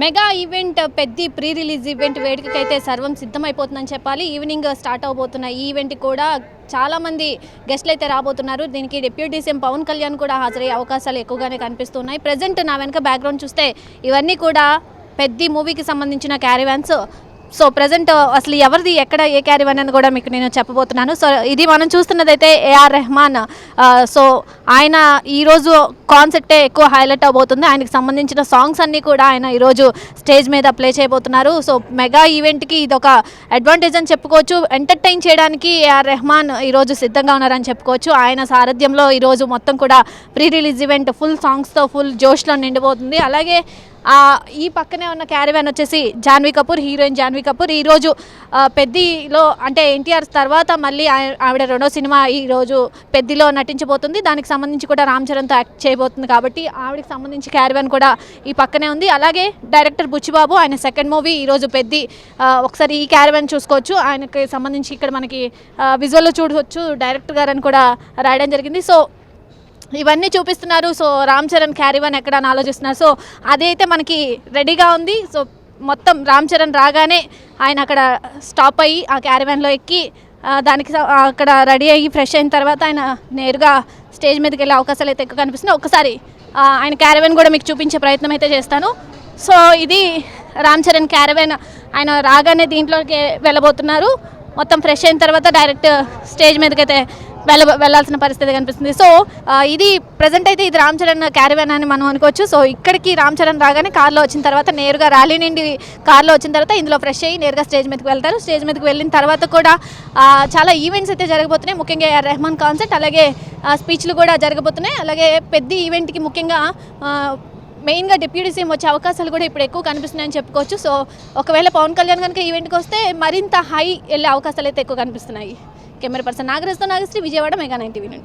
Mega event పెద్ద pre release event వేడుకకైతే సర్వం సిద్ధమైపోతుందని చెప్పాలి. ఈవినింగ్ స్టార్ట్ అవబోతున్న ఈ ఈవెంట్ కూడా చాలామంది గెస్ట్లు అయితే రాబోతున్నారు. దీనికి డిప్యూటీ సీఎం పవన్ కళ్యాణ్ కూడా హాజరయ్యే అవకాశాలు ఎక్కువగానే కనిపిస్తున్నాయి. ప్రజెంట్ నా వెనక బ్యాక్గ్రౌండ్ చూస్తే ఇవన్నీ కూడా పెద్ద మూవీకి సంబంధించిన క్యారీవాన్స్. సో ప్రజెంట్ అసలు ఎవరిది ఎక్కడ ఏ క్యారీవాన్ అని కూడా మీకు నేను చెప్పబోతున్నాను. సో ఇది మనం చూస్తున్నదైతే ఏఆర్ రెహమాన్. సో ఆయన ఈరోజు కాన్సెప్టే ఎక్కువ హైలైట్ అవబోతుంది. ఆయనకు సంబంధించిన సాంగ్స్ అన్నీ కూడా ఆయన ఈరోజు స్టేజ్ మీద ప్లే చేయబోతున్నారు. సో మెగా ఈవెంట్కి ఇది ఒక అడ్వాంటేజ్ అని చెప్పుకోవచ్చు. ఎంటర్టైన్ చేయడానికి ఏఆర్ రెహమాన్ ఈరోజు సిద్ధంగా ఉన్నారని చెప్పుకోవచ్చు. ఆయన సారథ్యంలో ఈరోజు మొత్తం కూడా ప్రీ రిలీజ్ ఈవెంట్ ఫుల్ సాంగ్స్తో ఫుల్ జోష్లో నిండిపోతుంది. అలాగే ఈ పక్కనే ఉన్న క్యారీవాన్ వచ్చేసి జాన్వీ కపూర్, హీరోయిన్ జాన్వీ కపూర్. ఈరోజు పెద్దిలో అంటే ఎన్టీఆర్ తర్వాత మళ్ళీ ఆవిడ రెండో సినిమా ఈరోజు పెద్దిలో నటించబోతుంది. దానికి సంబంధించి కూడా రామ్ చరణ్తో యాక్ట్ చేయబోతుంది కాబట్టి ఆవిడకి సంబంధించి క్యారీవాన్ కూడా ఈ పక్కనే ఉంది. అలాగే డైరెక్టర్ బుచ్చిబాబు, ఆయన సెకండ్ మూవీ ఈరోజు పెద్ది. ఒకసారి ఈ క్యారీవాన్ చూసుకోవచ్చు. ఆయనకి సంబంధించి ఇక్కడ మనకి విజువల్లో చూడవచ్చు డైరెక్టర్ గారు అని కూడా రాయడం జరిగింది. సో ఇవన్నీ చూపిస్తున్నారు. సో రామ్ చరణ్ క్యారీవాన్ ఎక్కడ అని ఆలోచిస్తున్నారు. సో అదైతే మనకి రెడీగా ఉంది. సో మొత్తం రామ్ చరణ్ రాగానే ఆయన అక్కడ స్టాప్ అయ్యి ఆ క్యారీవాన్లో ఎక్కి దానికి అక్కడ రెడీ అయ్యి ఫ్రెష్ అయిన తర్వాత ఆయన నేరుగా స్టేజ్ మీదకి వెళ్ళే అవకాశాలు అయితే ఎక్కువ కనిపిస్తున్నాయి. ఒకసారి ఆయన క్యారీవాన్ కూడా మీకు చూపించే ప్రయత్నం అయితే చేస్తాను. సో ఇది రామ్ చరణ్ క్యారీవాన్. ఆయన రాగానే దీంట్లోకి వెళ్ళబోతున్నారు. మొత్తం ఫ్రెష్ అయిన తర్వాత డైరెక్ట్ స్టేజ్ మీదకి అయితే వెళ్ళాల్సిన పరిస్థితి కనిపిస్తుంది. సో ఇది ప్రజెంట్ అయితే ఇది రామ్ చరణ్ క్యారీవాన్ అని మనం అనుకోవచ్చు. సో ఇక్కడికి రామ్ చరణ్ రాగానే కార్లో వచ్చిన తర్వాత నేరుగా ర్యాలీ నుండి కార్లో వచ్చిన తర్వాత ఇందులో ఫ్రెష్ అయ్యి నేరుగా స్టేజ్ మీదకి వెళ్తారు. స్టేజ్ మీదకి వెళ్ళిన తర్వాత కూడా చాలా ఈవెంట్స్ అయితే జరగబోతున్నాయి. ముఖ్యంగా ఏఆర్ రెహమాన్ కాన్సర్ట్, అలాగే స్పీచ్లు కూడా జరగబోతున్నాయి. అలాగే పెద్ద ఈవెంట్కి ముఖ్యంగా మెయిన్గా డిప్యూటీ సీఎం వచ్చే అవకాశాలు కూడా ఇప్పుడు ఎక్కువ కనిపిస్తున్నాయని చెప్పుకోవచ్చు. సో ఒకవేళ పవన్ కళ్యాణ్ కనుక ఈవెంట్కి వస్తే మరింత హై వెళ్ళే అవకాశాలు అయితే ఎక్కువ కనిపిస్తున్నాయి. కెమెరా పర్సన్ నాగరాజ్తో నాగశ్రీ, విజయవాడ, మెగా 9 టీవీ నుండి.